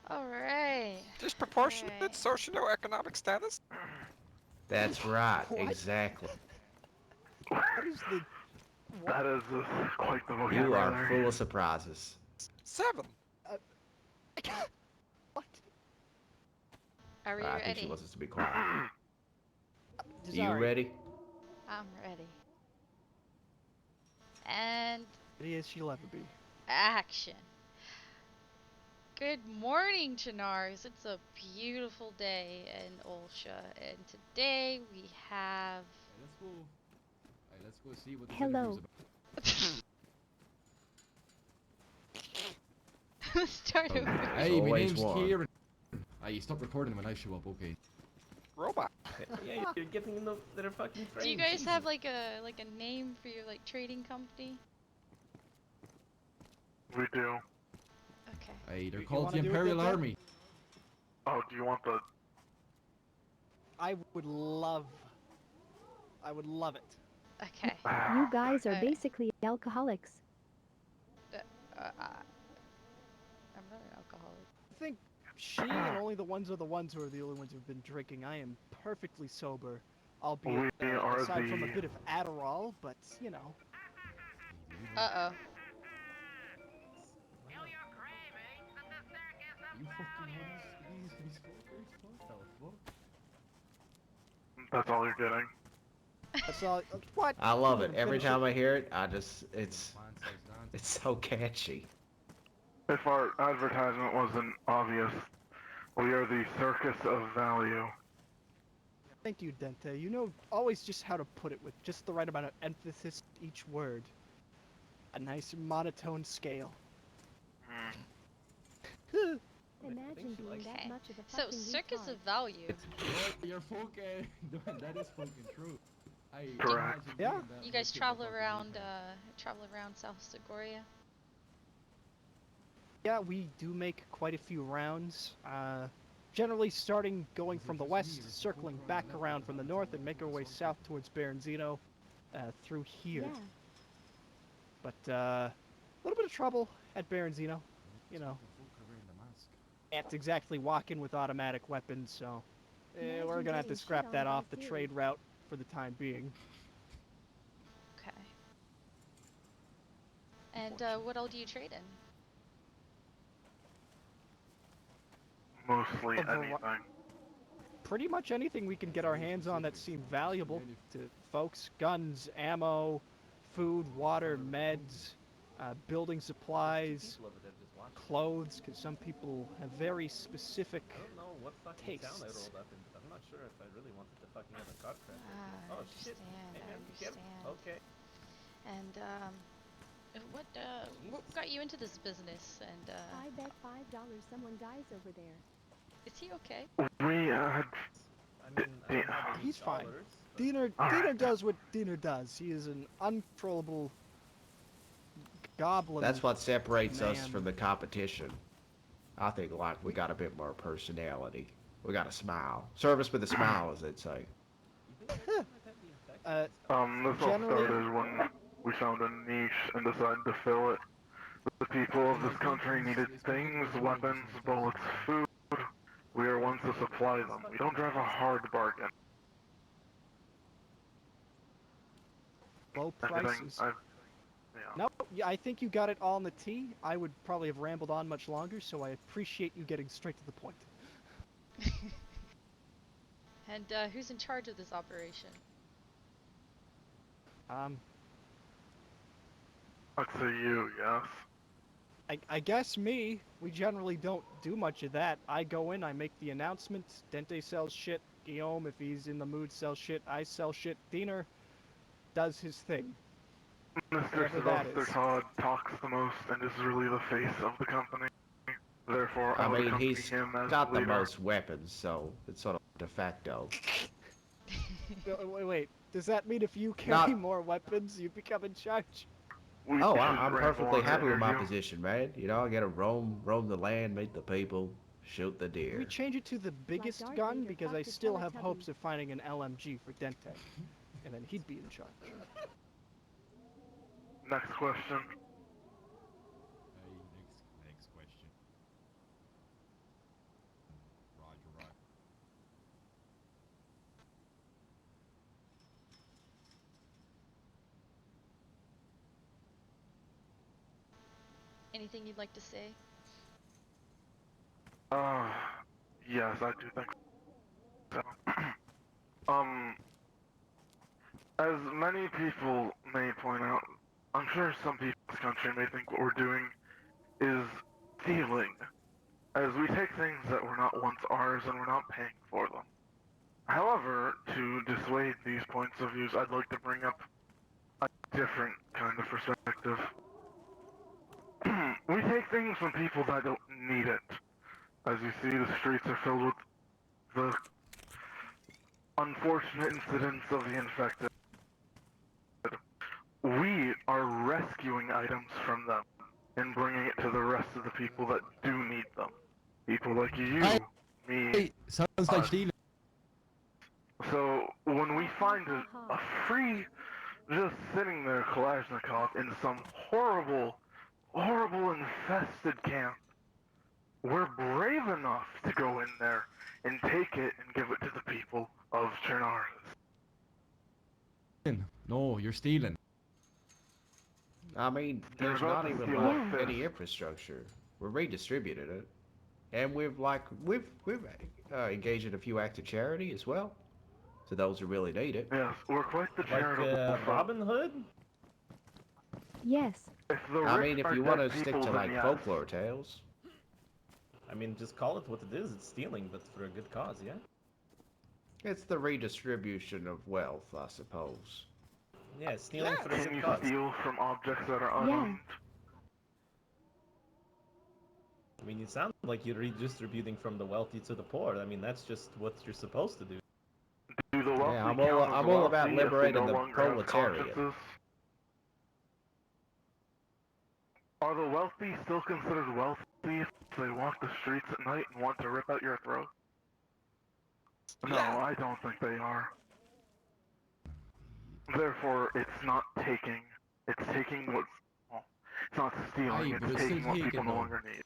Alright. Disproportionate socioeconomic status? That's right, What? exactly. What is the... What? That is quite the You are vocabulary. full of surprises. 7. Uh, what? Are we I think she ready? wants us to be quiet. You Sorry. ready? I'm ready. And Ready as she'll ever be. action. Good morning, Chinars. It's a beautiful day in Olsha, and today we have. Let's go. Let's go see what this Hello. interview's Start Oh, over. about. there's Hey, my always name's one. Kieran. Hey, stop recording when I show up, okay? Robot. Yeah, you're getting in their fucking frame. Do you guys Jesus. have like a name for your like trading company? We do. Okay. Hey, they're You called the wanna do it, Imperial Dad? Army. Oh, do you want the... I would love it. Okay. You guys are Alright. basically alcoholics. I'm not an alcoholic. I think she and only the ones are the ones who are the only ones who've been drinking. I am perfectly sober, albeit We are aside from a the- bit of Adderall, but you know. Uh-oh. You fucking these fuckers? What the fuck? That's all you're getting. That's all. What? I love it. Finish Every time I hear it, it's Man says dance. it's so catchy. If our advertisement wasn't obvious, we are the Circus of Value. Thank you, Dente. You know always just how to put it with just the right amount of emphasis each word. A nice monotone scale. Imagine being that Okay. much of a So, fucking Circus retard. of Value. Oh, you're fucking. That is fucking true. Hey, Correct. imagine Yeah. being that You guys wicked travel fucking around, retard. South Segoria? Yeah, we do make quite a few rounds. Generally starting going from the west, circling back around from the north, and make our way south towards Baronzino, through here. Yeah. But a little bit of trouble at Baronzino. You know, can't exactly walk in with automatic weapons, so Imagine we're gonna have to getting scrap shit that on off by the Siri. trade route for the time being. Okay. And, what all do you trade in? Mostly A vari- anything. Pretty much anything we can get our hands on that seem valuable to folks. Guns, ammo, food, water, meds, building supplies, People over there just watching. clothes, because some people have very specific... I don't know what fucking town I tastes. rolled up in, but I'm not sure if I really wanted to fucking have a car crash. I Oh shit! understand, Hey I man, be careful. understand. Okay. And, what got you into this business? And, I bet $5 someone dies over there. is he okay? We had... I mean, I don't have any He's fine. dollars, but- Diener Alright. does what Diener does. He is an uncontrollable goblin. That's what separates us Man. from the competition. I think like we got a bit more personality. We got a smile. Service with a smile, as they'd say. You think that might be infected? This all Generally- started when we found a niche and decided to fill it. The people of this country needed things, weapons, bullets, food. We are ones to supply them. We don't drive a hard bargain. Low Everything prices. yeah. Nope, yeah, I think you got it all on the tee. I would probably have rambled on much longer, so I appreciate you getting straight to the point. And, who's in charge of this operation? I'd say you, yes. I guess me. We generally don't do much of that. I go in, I make the announcement. Dente sells shit. Guillaume, if he's in the mood, sells shit. I sell shit. Diener does his thing. Mr. Whatever that Sylvester is. Todd talks the most and is really the face of the company. Therefore, I I would mean, accompany he's him as got the leader. most weapons, so it's sort of de facto. Wait. Does that mean if you carry Not- more weapons, you become in charge? We Oh, should I'm ramble perfectly on happy that with my interview. position, man. You know, I get to roam the land, meet the people, shoot the deer. We change it to the biggest Darth gun Vader because I talked to still have Teletubbies. hopes of finding an LMG for Dente. And then he'd be in charge. Next question. Hey, next question. Anything you'd like to say? Yes, I do think so. As many people may point out, I'm sure some people in this country may think what we're doing is stealing, as we take things that were not once ours and we're not paying for them. However, to dissuade these points of views, I'd like to bring up a different kind of perspective. We take things from people that don't need it. As you see, the streets are filled with the unfortunate incidents of the infected. We are rescuing items from them and bringing it to the rest of the people that do need them. People like you, me. Hey, sounds like us. stealing. So when we find a free, just sitting there Kalashnikov in some horrible, horrible infested camp, we're brave enough to go in there and take it and give it to the people of Chernaris. No, you're stealing. I mean, You're there's about not to even steal like a any fish. infrastructure. We're redistributed it, and we've engaged in a few acts of charity as well, to those who really need it. Yes, we're quite the Like charitable folk. Robin Hood? Yes. If the I rich mean, if are you dead want to stick people, to then like yes. folklore tales, I mean, just call it what it is. It's stealing, but for a good cause, yeah? it's the redistribution of wealth, I suppose. Yeah, stealing Yeah, for a Can good you cause. steal from objects that are Yeah. unowned? I mean, you sound like you're redistributing from the wealthy to the poor. I mean, that's just what you're supposed to do. Do the wealthy Yeah, I'm count as all wealthy about if they liberating no the longer have proletariat. consciences? Are the wealthy still considered wealthy if they walk the streets at night and want to rip out your throat? No, Yeah. I don't think they are. Therefore, it's not taking. It's taking what's. Well, it's not stealing, Aye, but it's it's still taking what people taken no though. longer need.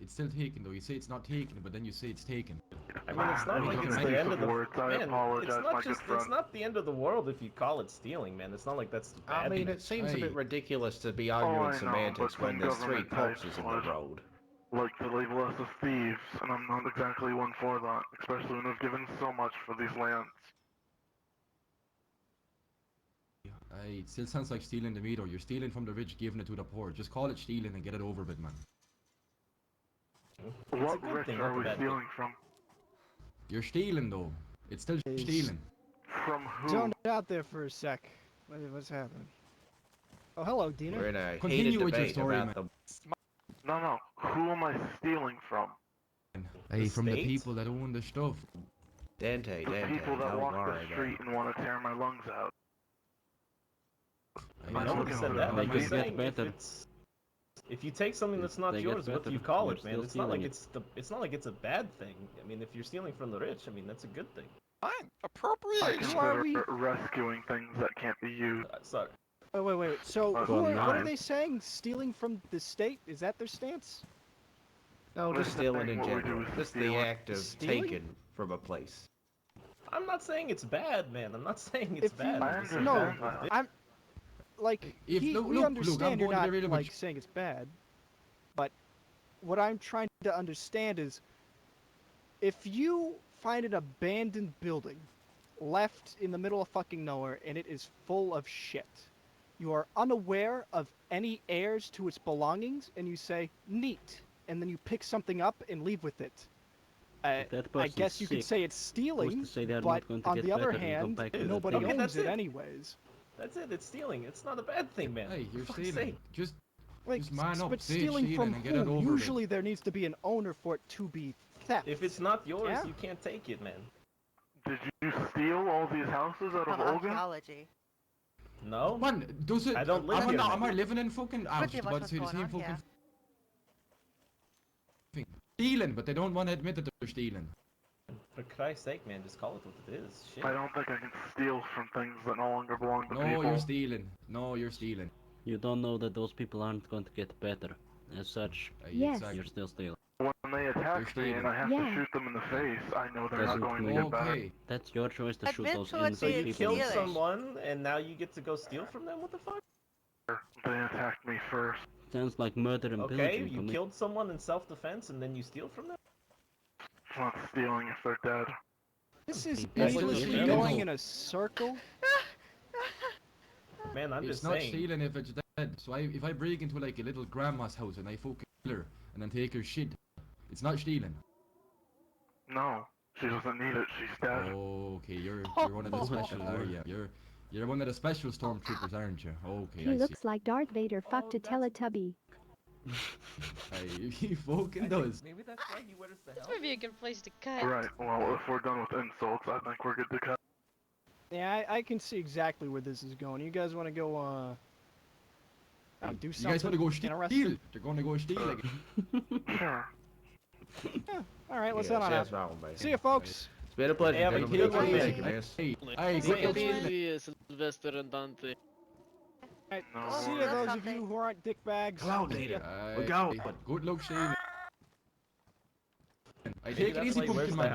It's still taken though. You say it's not taken, but then you say it's taken. I mean, it's not Those like are it's the the use end of of the words. I man. apologize, It's not my good just. friend. It's not the end of the world if you call it stealing, man. It's not like that's I bad. mean, it seems a bit Hey. ridiculous to be Oh, arguing I know, semantics but when some there's three government types corpses in the would road. like to label us as thieves, and I'm not exactly one for that, especially when we've given so much for these lands. Aye, it still sounds like stealing to me though. You're stealing from the rich, giving it to the poor. Just call it stealing and get it over with, man. It's a What good rich thing, are not a we bad thing. stealing from? You're stealing though. It's still Is- stealing. From who? Zoned out there for a sec. What's happening? Oh, hello, We're Diener. in a Continue heated with your debate story, about man. the No, who am I stealing from? Hey, from the state? people that own the stuff. Dente, The people that don't walk worry the about street it. and want to tear my lungs out. Hey, I I don't never consider said them that. I'm They just get saying better. if you take something that's not they get yours, what do you better, call you're it, man? still It's not like stealing it's not like it's a bad thing. I mean, if you're stealing from the rich, I mean that's a good thing. Fine. I Appropriation. Who are consider we? rescuing things that can't be used. Sorry. Wait. So, Well, what are nine. they saying? Stealing from the state? Is that their stance? No, They're just stealing in saying what we do general. is Just the stealing. act of Stealing? taking from a place. I'm not saying it's bad, man. I'm not saying it's If you- bad. I I'm just saying understand No, that. I'm like If- we look, I'm understand you're going to not the real like much- saying it's bad, but what I'm trying to understand is if you find an abandoned building left in the middle of fucking nowhere and it is full of shit, you are unaware of any heirs to its belongings, and you say neat, and then you pick something up and leave with it. If that I person's guess you could sick, say it's stealing, to say they are but not going to on get the other better and go hand, back to that nobody Okay, owns that's it it. anyways. That's it. It's stealing. It's not a bad thing, man. Hey, you're For fuck's stealing. sake. Just Like, Just man up, but say it's stealing stealing from and get it who? over with. Usually there needs to be an owner for it to be theft. If it's not yours, Yeah. you can't take it, man. Did you steal all these houses out of From Olga? archaeology. No. man, does it? I don't live am here, I, man. am I living in fucking? I was Pretty just much about to say the what's same going on, fucking thing. Stealing, but they don't want to admit that they're stealing. For Christ's sake, man, just call it what it is. Shit. I don't think I can steal from things that no longer belong to No, people. you're stealing. No, you're stealing. You don't know that those people aren't going to get better. As such, Yes. Exactly. you're still stealing. When they attack me and I have Yeah. to shoot them in the face, I know they're Doesn't not going to mean- get better. Okay. That's your choice to shoot Admit those to it So innocent you being people. killed stealing. someone, and now you get to go steal from them? What the fuck? They attacked me first. Sounds like murder and Okay, pillaging you to me. killed someone in self-defense and then you steal from them? It's not stealing if they're dead. This is It's still endlessly stealing. going in a circle. Man, I'm It's just not saying. stealing if it's dead. So if I break into like a little grandma's house and I fucking kill her and then take her shit, it's not stealing. No, she doesn't need it. She's dead. Okay, you're one of the special, are you? You're one of the special stormtroopers, aren't you? Okay, He I see. looks like Darth Vader fucked a Teletubby. He fucking does. Maybe that's why he wears the This helmet. would be a good place to cut. Right. Well, if we're done with insults, I think we're good to cut. Yeah, I can see exactly where this is going. You guys want to go, do You something guys want to go steal? interesting? They're going to go steal. Like, Sure. Yeah, all right, let's Yeah, head on out. sounds wrong, man. See you, folks. It's been a pleasure. Yeah, but gentlemen. good Thank you luck, for man. taking this. hey, good luck stealing. Sylvester and Dante. All right, No, see you, we're- those of you who aren't dickbags. Come on, See ya. Data. We go. Good luck stealing. I Maybe take it that's easy, why he wears pumpkin the man. helmet.